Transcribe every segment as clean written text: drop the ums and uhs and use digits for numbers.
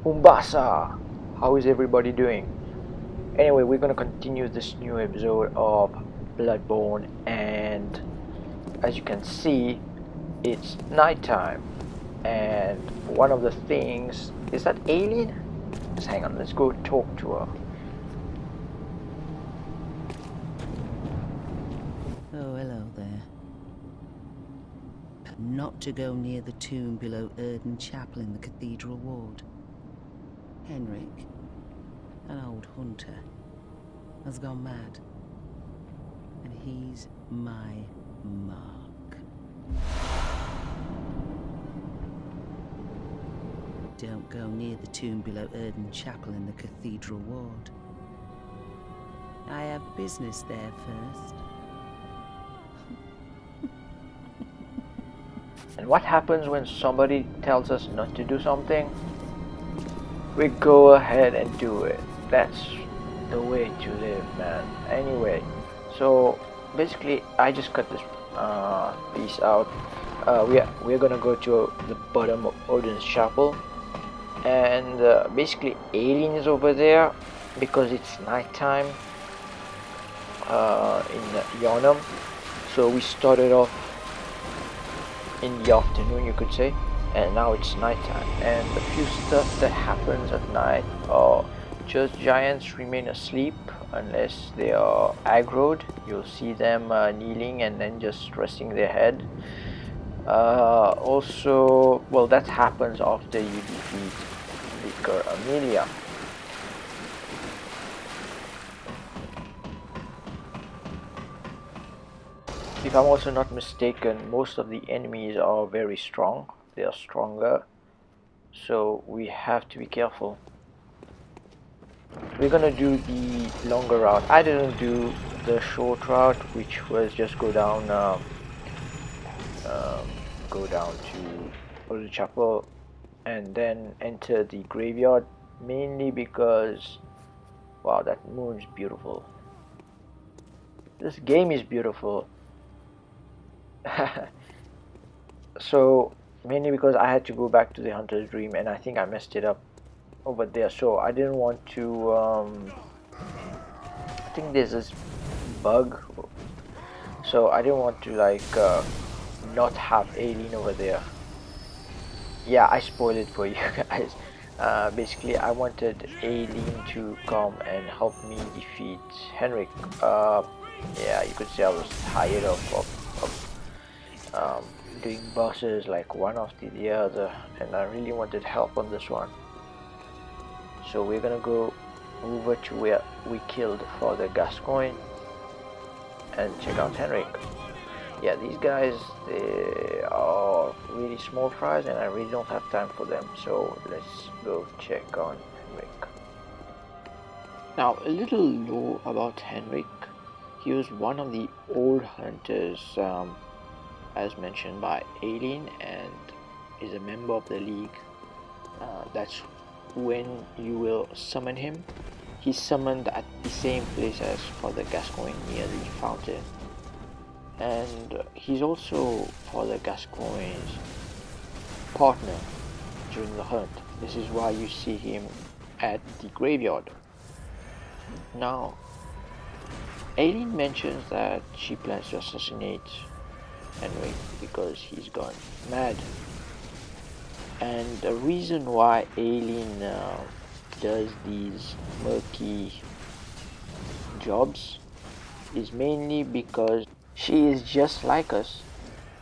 Umbasa! How is everybody doing? Anyway, we're gonna continue this new episode of Bloodborne, and as you can see, it's nighttime. And one of the things is that alien? Just hang on, let's go talk to her. Oh, hello there. Not to go near the tomb below Erden Chapel in the Cathedral Ward. Henrik, an old hunter, has gone mad. And he's my mark. Don't go near the tomb below Erden Chapel in the Cathedral Ward. I have business there first. And what happens when somebody tells us not to do something? We go ahead and do it. That's the way to live, man. Anyway, so basically I just cut this piece out. We're gonna go to the bottom of Odin's chapel, and basically Alien is over there because it's nighttime in Yonam. So we started off in the afternoon, you could say, and now it's nighttime, and the few stuff that happens at night are just giants remain asleep unless they are aggroed. You'll see them kneeling and then just resting their head. Also, well, that happens after you defeat Vicar Amelia. If I'm also not mistaken, most of the enemies are very strong. They are stronger, so we have to be careful. We're gonna do the longer route. I didn't do the short route, which was just go down to the chapel and then enter the graveyard, mainly because, wow, that moon's beautiful. This game is beautiful. So mainly because I had to go back to the Hunter's Dream, and I think I messed it up over there, so I didn't want to I think there's this bug, so I didn't want to like not have Alien over there. Yeah, I spoiled it for you guys. Basically I wanted Alien to come and help me defeat Henrik. Yeah, you could say I was tired of doing bosses like one after the other, and I really wanted help on this one. So we're gonna go over to where we killed Father Gascoigne and check out Henrik. Yeah, these guys, they are really small fries and I really don't have time for them, so let's go check on Henrik. Now, a little lore about Henrik. He was one of the old hunters, as mentioned by Alien, and is a member of the League. That's when you will summon him. He's summoned at the same place as Father Gascoigne near the fountain, and he's also Father Gascoigne's partner during the hunt. This is why you see him at the graveyard. Now, Aileen mentions that she plans to assassinate Henrik because he's gone mad. And the reason why Aileen does these murky jobs is mainly because she is just like us.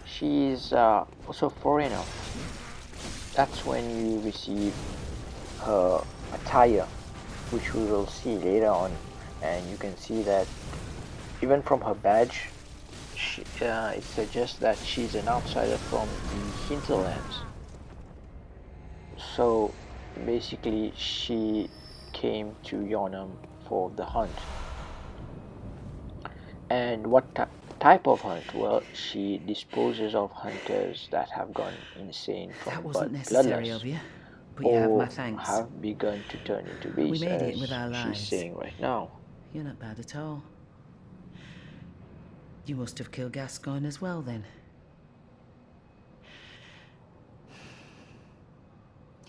She is also a foreigner. That's when you receive her attire, which we will see later on, and you can see that even from her badge, it suggests that she's an outsider from the hinterlands. So basically she came to Yonam for the hunt. And what type of hunt? Well, she disposes of hunters that have gone insane from That wasn't necessary of you, but you have my thanks. Have begun to turn into beasts, We made it as with our she's lives. saying right now. You're not bad at all. You must have killed Gascoigne as well, then.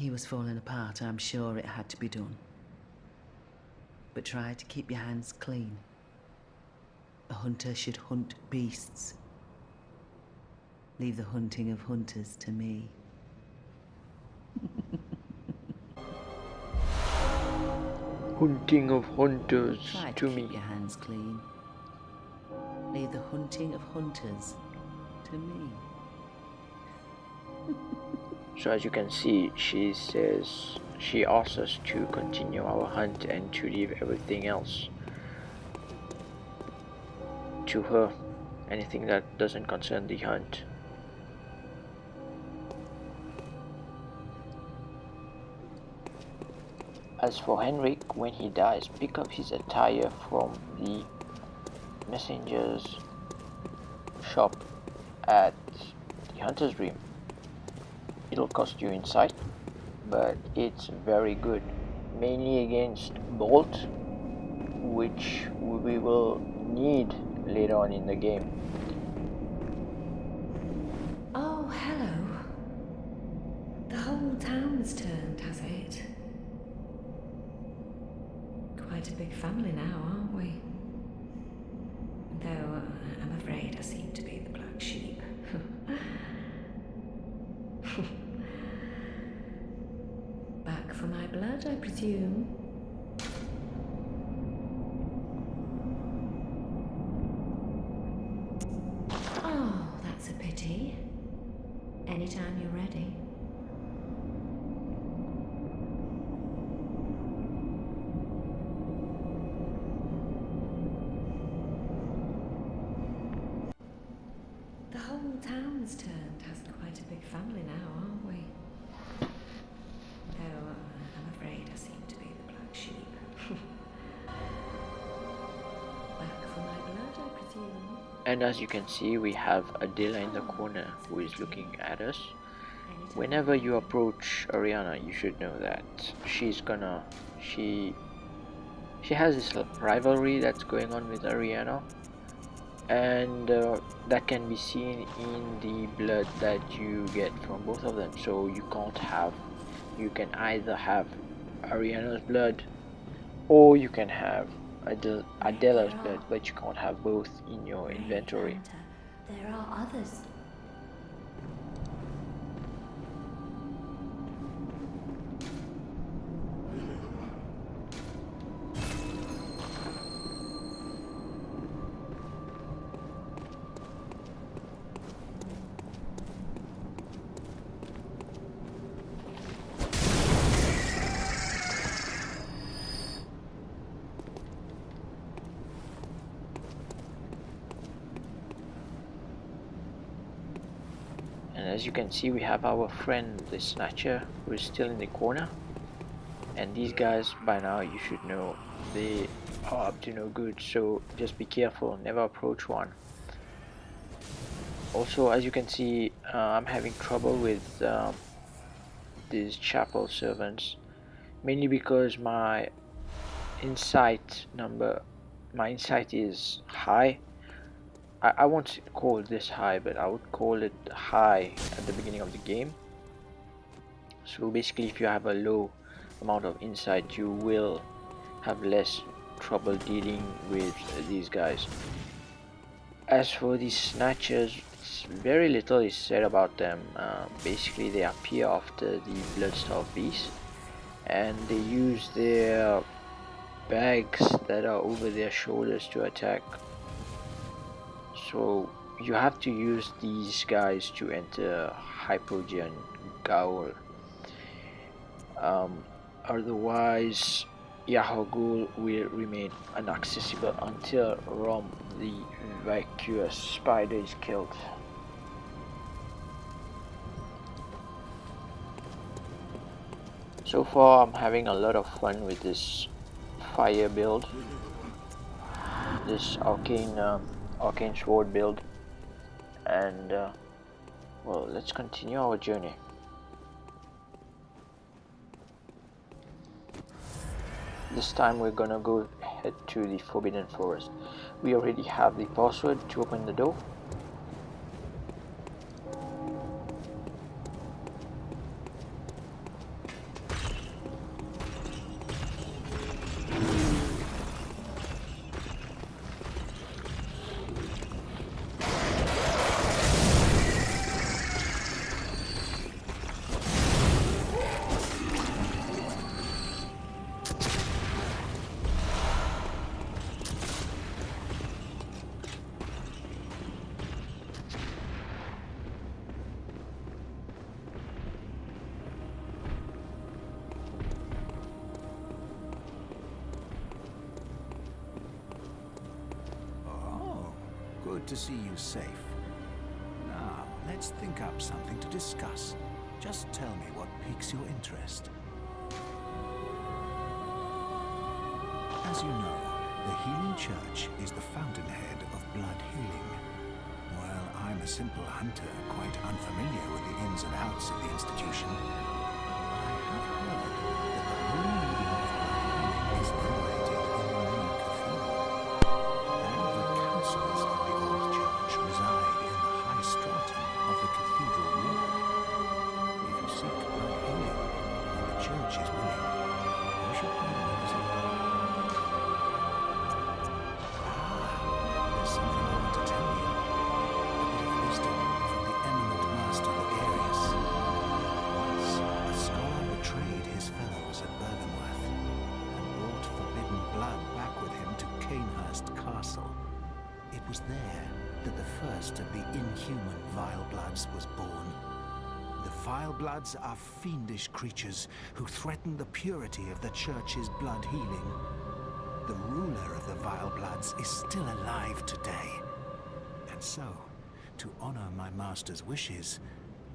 He was falling apart, I'm sure it had to be done. But try to keep your hands clean. A hunter should hunt beasts. Leave the hunting of hunters to me. Hunting of hunters Try to to me. keep your hands clean. Leave the hunting of hunters to me. So as you can see, she says she asks us to continue our hunt and to leave everything else to her, anything that doesn't concern the hunt. As for Henrik, when he dies, pick up his attire from the messenger's shop at the Hunter's Dream. It'll cost you insight, but it's very good, mainly against Bolt, which we will need later on in the game. Oh, hello. The whole town's turned, has it? Quite a big family now, aren't we? Though I'm afraid I seem to be the black sheep. Back for my blood, I presume. Oh, that's a pity. Anytime you're ready. The whole town's turned, has quite a big family now, aren't we? Though I'm afraid I seem to be the black sheep. Back for my blood, I presume. And as you can see, we have Adela in the corner who is looking at us. Whenever you approach Ariana, you should know that she has this rivalry that's going on with Ariana, and that can be seen in the blood that you get from both of them. So you can either have Ariana's blood or you can have Adela's blood, but you can't have both in your inventory. There are others. And as you can see, we have our friend the Snatcher who is still in the corner. And these guys, by now you should know, they are up to no good, so just be careful, never approach one. Also, as you can see, I'm having trouble with these chapel servants, mainly because my insight is high. I won't call this high, but I would call it high at the beginning of the game. So basically, if you have a low amount of insight, you will have less trouble dealing with these guys. As for these snatchers, very little is said about them. Basically, they appear after the Bloodstarved beast, and they use their bags that are over their shoulders to attack. So you have to use these guys to enter Hypogean Gaol. Otherwise, Yahogul will remain inaccessible until Rom the vacuous spider is killed. So far I'm having a lot of fun with this fire build, this arcane sword build, and well, let's continue our journey. This time we're gonna go head to the Forbidden Forest. We already have the password to open the door. Good to see you safe. Now, let's think up something to discuss. Just tell me what piques your interest. As you know, the Healing Church is the fountainhead of blood healing. While I'm a simple hunter, quite unfamiliar with the ins and outs of the institution, I have heard that the holy medium of blood healing is venerated in the main cathedral, and that councillors of the old church reside in the high stratum of the cathedral wall. If you seek blood healing, and the church is willing, you should pay them a visit. There's something I want to tell you. A bit of wisdom from the eminent master Ligarius. Once, a scholar betrayed his fellows at Bergenworth and brought forbidden blood back with him to Canehurst Castle. It was there that the first of the inhuman Vilebloods was born. The Vilebloods are fiendish creatures who threaten the purity of the church's blood healing. The ruler of the Vilebloods is still alive today. And so, to honor my master's wishes,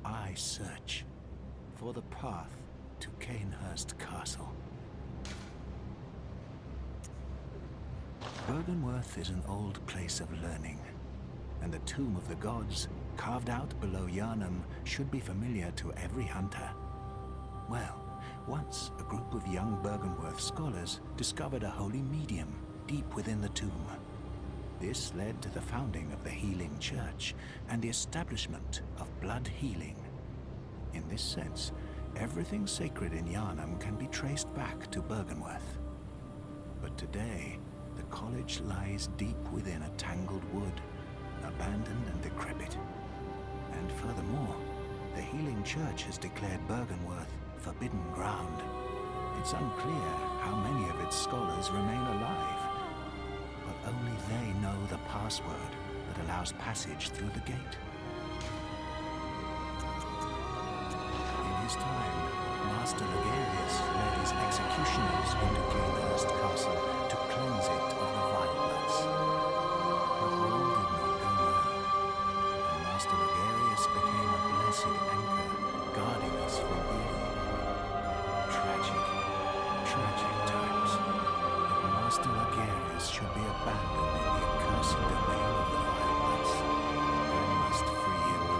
I search for the path to Canehurst Castle. Bergenworth is an old place of learning, and the Tomb of the Gods, carved out below Yharnam, should be familiar to every hunter. Well, once a group of young Bergenworth scholars discovered a holy medium deep within the tomb. This led to the founding of the Healing Church and the establishment of blood healing. In this sense, everything sacred in Yharnam can be traced back to Bergenworth. But today, the college lies deep within a tangled wood, abandoned and decrepit. And furthermore, the Healing Church has declared Bergenworth forbidden ground. It's unclear how many of its scholars remain alive, but only they know the password that allows passage through the gate. In his time, Master Ligarius led his executioners into Canehurst Castle to cleanse it of the Vilebloods. But all did not go well, and Master Ligarius became a blessed anchor, guarding us from evil. Tragic times. That Master Ligarius should be abandoned in the accursed domain of the Vilebloods. I must free him,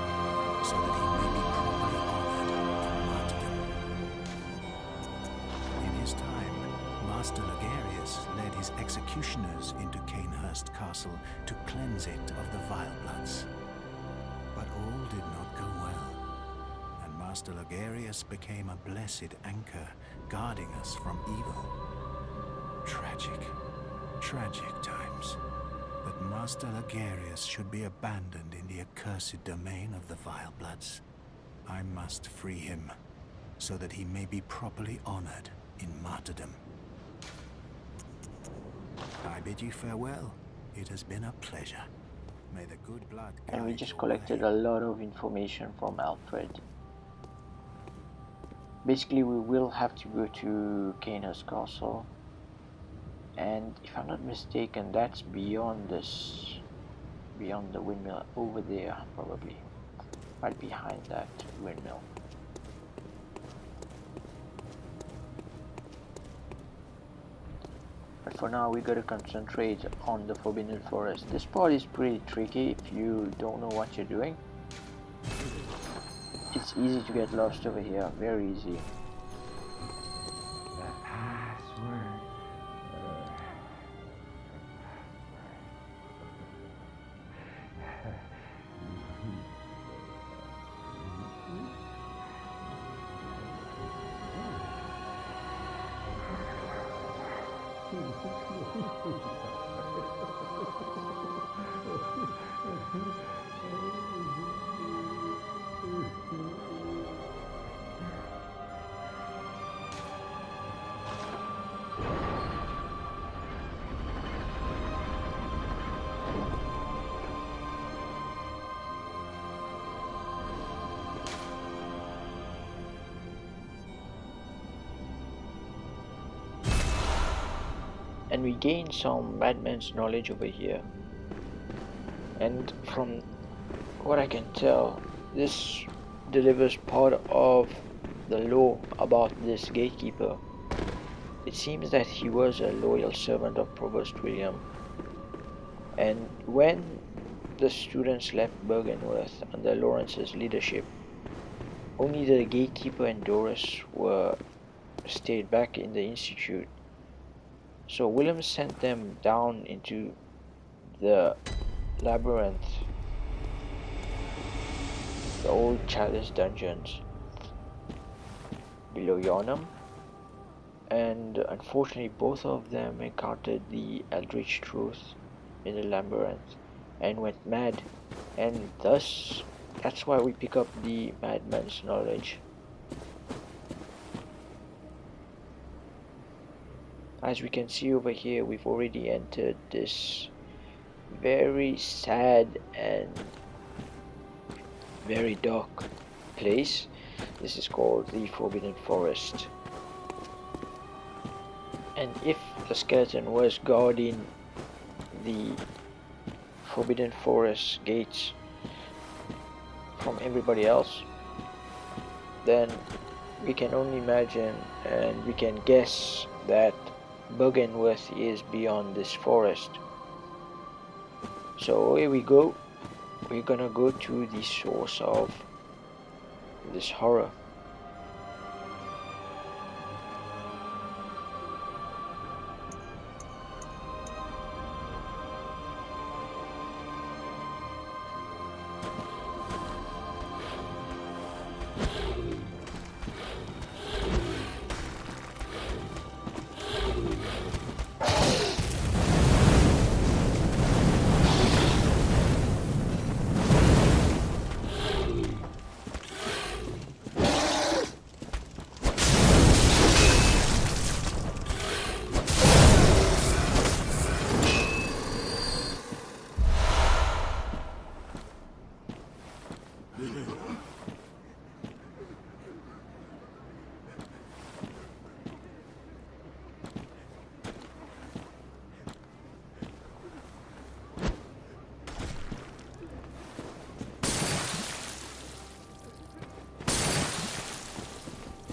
so that he may be properly honored in martyrdom. In his time, Master Ligarius led his executioners into Canehurst Castle to cleanse it of the Vilebloods. But all did not go well. Master Ligarius became a blessed anchor, guarding us from evil. Tragic times. That Master Ligarius should be abandoned in the accursed domain of the Vilebloods. I must free him, so that he may be properly honored in martyrdom. I bid you farewell. It has been a pleasure. May the good blood guide And we just your collected way. a lot of information from Alfred. Basically, we will have to go to Canehurst Castle, and if I'm not mistaken, that's beyond this, beyond the windmill over there, probably right behind that windmill. But for now, we gotta concentrate on the Forbidden Forest. This part is pretty tricky if you don't know what you're doing. It's easy to get lost over here, very easy. The password. And we gain some madman's knowledge over here. And from what I can tell, this delivers part of the lore about this gatekeeper. It seems that he was a loyal servant of Provost William, and when the students left Bergenworth under Lawrence's leadership, only the gatekeeper and Doris were stayed back in the institute. So William sent them down into the labyrinth, the old chalice dungeons below Yonam, and unfortunately both of them encountered the eldritch truth in the labyrinth and went mad, and thus that's why we pick up the madman's knowledge. As we can see over here, we've already entered this very sad and very dark place. This is called the Forbidden Forest. And if the skeleton was guarding the Forbidden Forest gates from everybody else, then we can only imagine and we can guess that Bergenworth is beyond this forest. So here we go. We're gonna go to the source of this horror.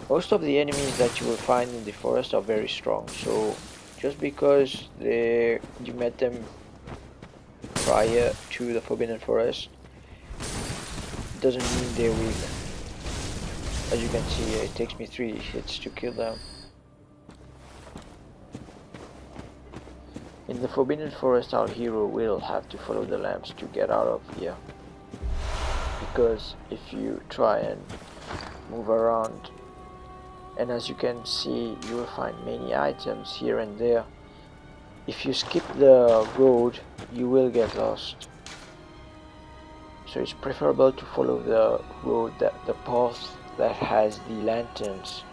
Most of the enemies that you will find in the forest are very strong, so just because you met them prior to the Forbidden Forest doesn't mean they're weak. As you can see, it takes me 3 hits to kill them. In the Forbidden Forest, our hero will have to follow the lamps to get out of here, because if you try and move around, and as you can see, you will find many items here and there. If you skip the road, you will get lost. So it's preferable to follow the road, the path that has the lanterns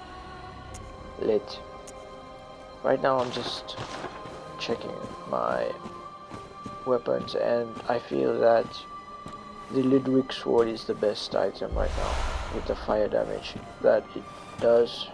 lit. Right now I'm just checking my weapons, and I feel that the Ludwig sword is the best item right now with the fire damage that it does.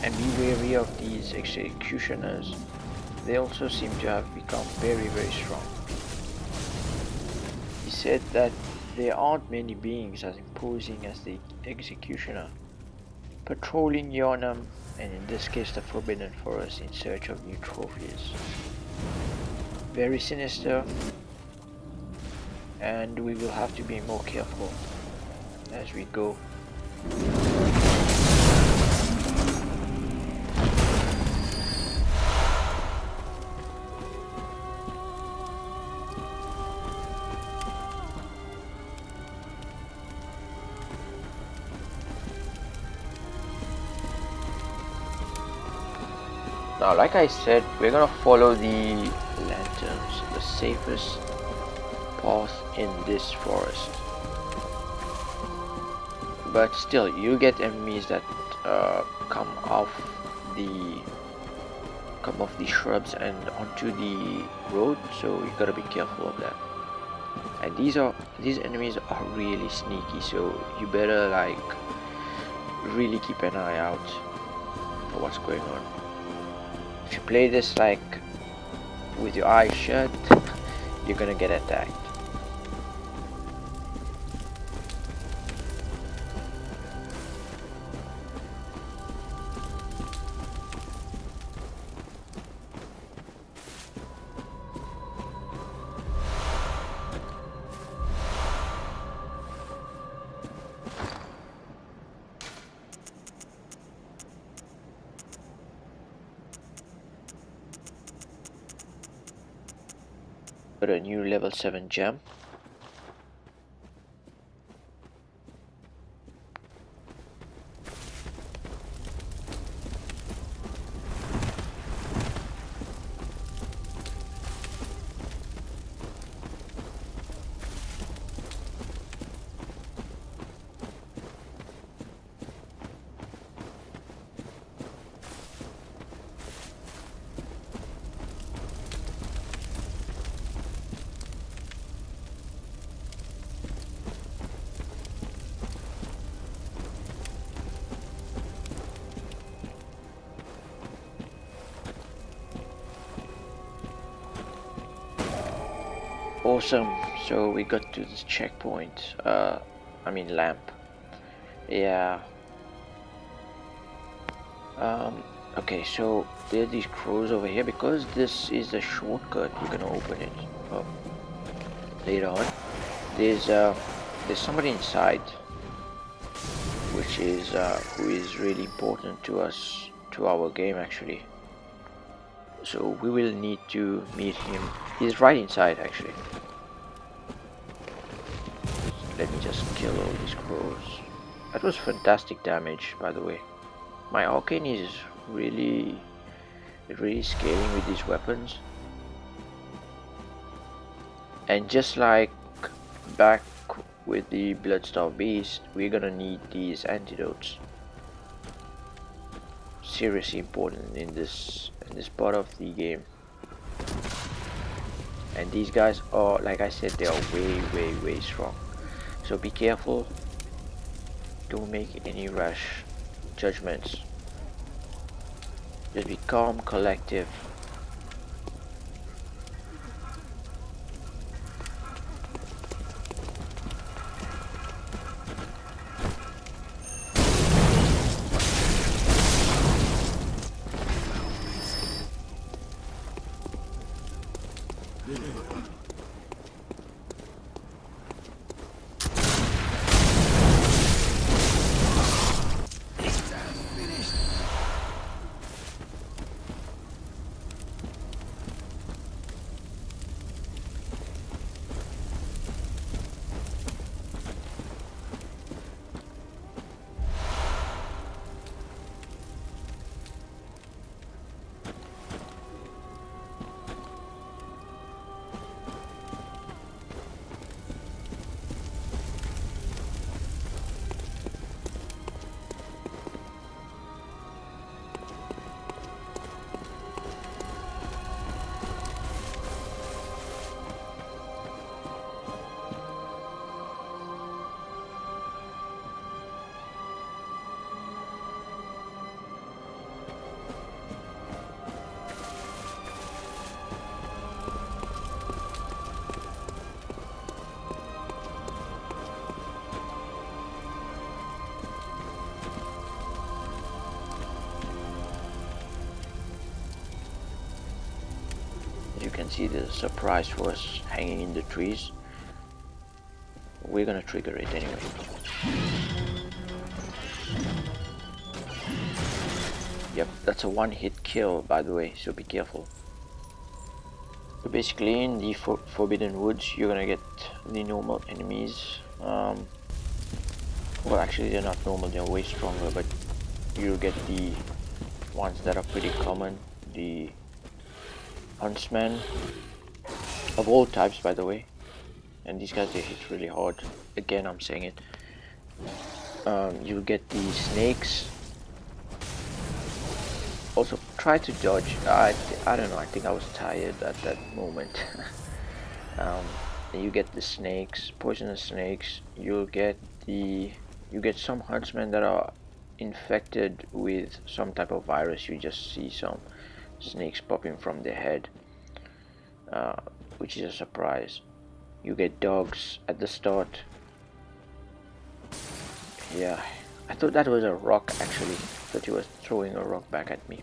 And be wary of these executioners. They also seem to have become very strong. He said that there aren't many beings as imposing as the executioner, patrolling Yonam, and in this case the Forbidden Forest, in search of new trophies. Very sinister, and we will have to be more careful as we go. Now, like I said, we're gonna follow the lanterns, the safest path in this forest. But still, you get enemies that come off the shrubs and onto the road, so you gotta be careful of that. And these enemies are really sneaky, so you better like really keep an eye out for what's going on. If you play this like with your eyes shut, you're gonna get attacked. Got a new level 7 gem. Awesome, so we got to this checkpoint, I mean lamp. Yeah. Okay, so there are these crows over here. Because this is the shortcut, we're gonna open it up later on. There's somebody inside, which is who is really important to us, to our game actually. So we will need to meet him. He's right inside actually. Let me just kill all these crows. That was fantastic damage, by the way. My arcane is really scaling with these weapons. And just like back with the Bloodstar Beast, we're gonna need these antidotes. Seriously important in this part of the game. And these guys are, like I said, they are way strong. So be careful. Don't make any rash judgments. Just be calm, collective. You can see the surprise for us hanging in the trees. We're gonna trigger it anyway. Yep, that's a one-hit kill, by the way, so be careful. So basically in the Forbidden Woods you're gonna get the normal enemies. Well, actually they're not normal, they're way stronger, but you get the ones that are pretty common. the huntsmen of all types, by the way. And these guys, they hit really hard. Again, I'm saying it. You get the snakes. Also, try to dodge. I don't know. I think I was tired at that moment. You get the snakes, poisonous snakes. You get some huntsmen that are infected with some type of virus. You just see some snakes popping from their head, which is a surprise. You get dogs at the start. Yeah, I thought that was a rock actually. I thought he was throwing a rock back at me.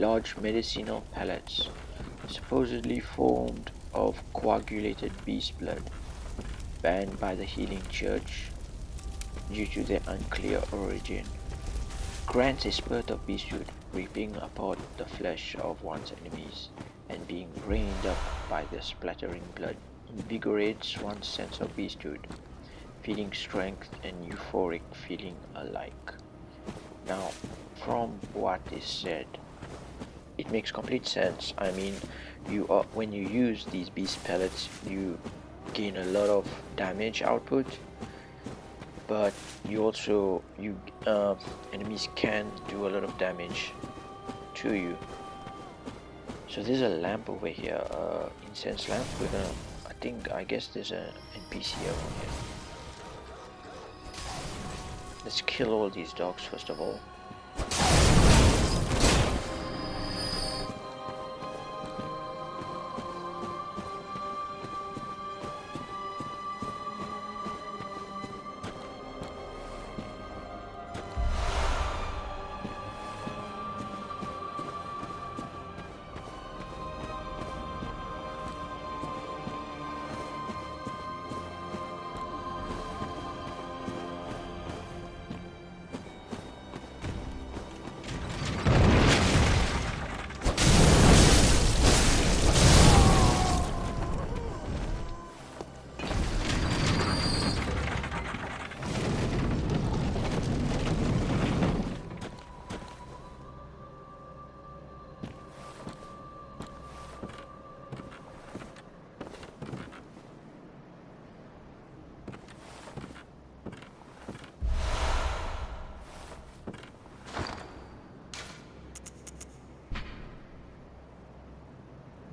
large medicinal pellets, supposedly formed of coagulated beast blood, banned by the Healing Church due to their unclear origin, grants a spurt of beasthood, ripping apart the flesh of one's enemies, and being rained up by the splattering blood invigorates one's sense of beasthood, feeling strength and euphoric feeling alike. Now, from what is said, it makes complete sense. I mean, when you use these beast pellets, you gain a lot of damage output, but enemies can do a lot of damage to you. So there's a lamp over here, incense lamp. I guess there's an NPC over here. Let's kill all these dogs first of all.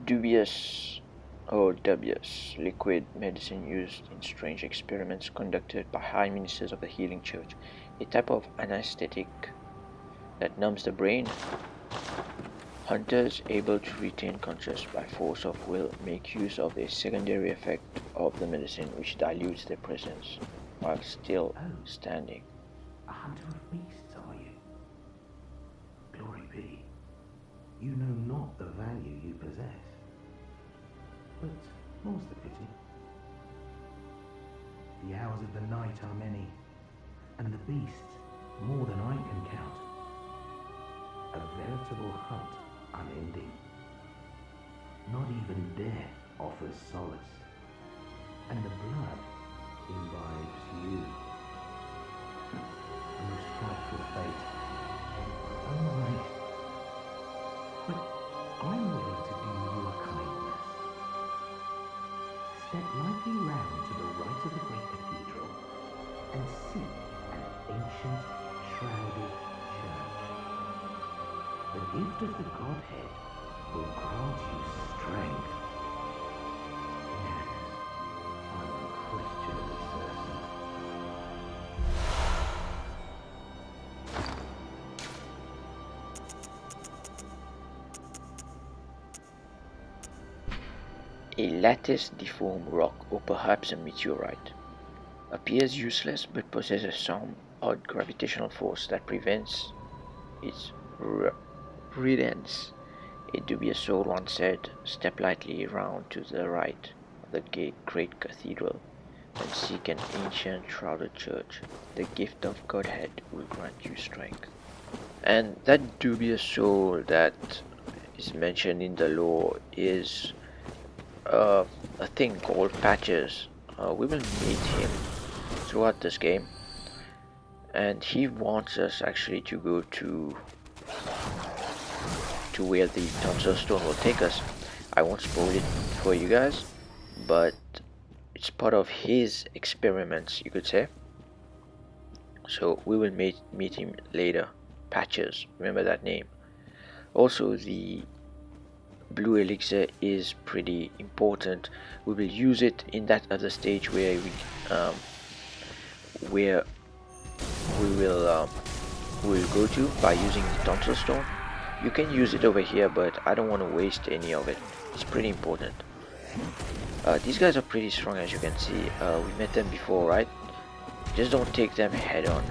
Dubious liquid medicine used in strange experiments conducted by high ministers of the Healing Church, a type of anesthetic that numbs the brain. Hunters able to retain consciousness by force of will make use of a secondary effect of the medicine which dilutes their presence while still standing. A hunter of beasts, are you? Glory be. You know not the value you possess. But more's the pity. The hours of the night are many, and the beasts more than I can count. A veritable hunt unending. Not even death offers solace, and the blood imbibes you. A most frightful fate. Oh my! But I'm willing to do you a kindness. Step lightly round to the right of the great cathedral and see an ancient, shrouded church. The gift of the Godhead will grant you strength. Yes, I'm unquestionably certain. A lattice deformed rock, or perhaps a meteorite, appears useless but possesses some odd gravitational force that prevents its riddance. A dubious soul once said, "Step lightly round to the right of the great cathedral and seek an ancient shrouded church. The gift of Godhead will grant you strength." And that dubious soul that is mentioned in the lore is a thing called Patches. We will meet him throughout this game, and he wants us actually to go to where the Tonsil Stone will take us. I won't spoil it for you guys, but it's part of his experiments, you could say. So we will meet him later. Patches, remember that name. Also, the blue elixir is pretty important. We will use it in that other stage where we will go to by using the Tonsil Stone. You can use it over here, but I don't want to waste any of it. It's pretty important. These guys are pretty strong, as you can see. We met them before, right? Just don't take them head on.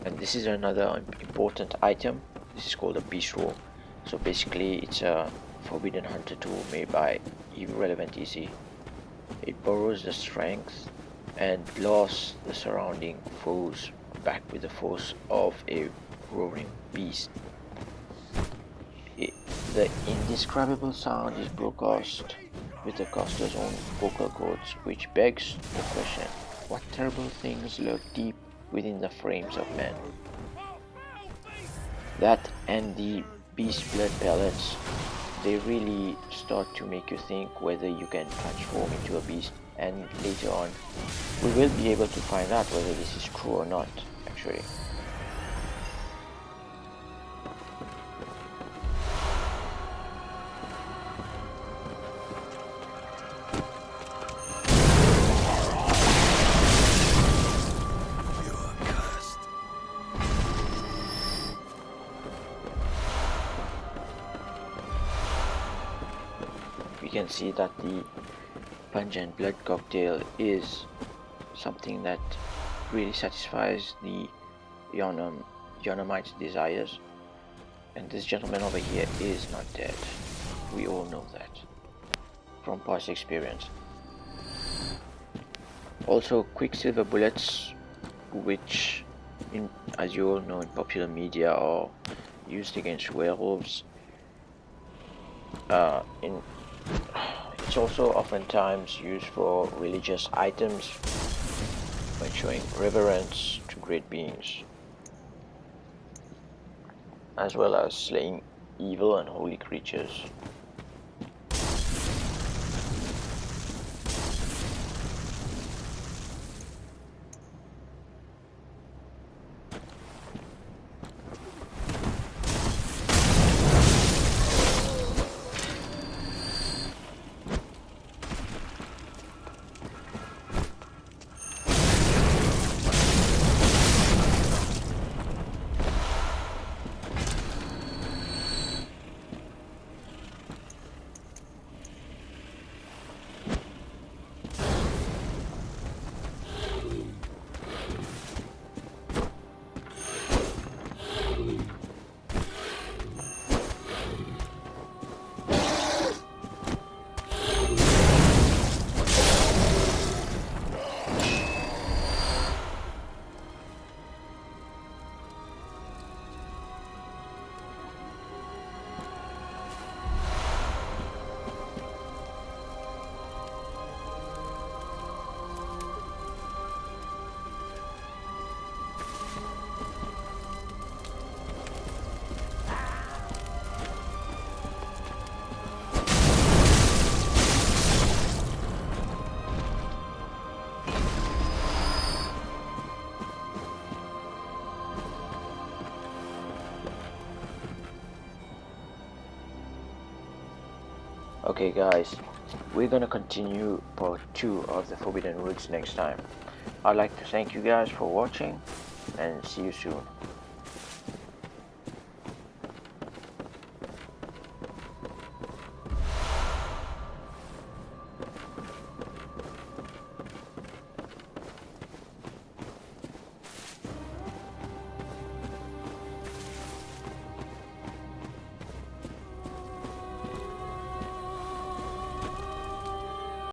And this is another important item. This is called a beast roll. So basically it's a forbidden hunter tool made by irrelevant easy. It borrows the strength and blasts the surrounding foes back with the force of a roaring beast. The indescribable sound is broadcast with the caster's own vocal cords, which begs the question, what terrible things lurk deep within the frames of men? That and the beast blood pellets, they really start to make you think whether you can transform into a beast, and later on we will be able to find out whether this is true or not, actually. We can see that the pungent blood cocktail is something that really satisfies the Yonamite's desires, and this gentleman over here is not dead. We all know that from past experience. Also, quicksilver bullets, which as you all know in popular media are used against werewolves. It's also oftentimes used for religious items when showing reverence to great beings, as well as slaying evil and holy creatures. Okay guys, we're gonna continue part 2 of the Forbidden Woods next time. I'd like to thank you guys for watching and see you soon.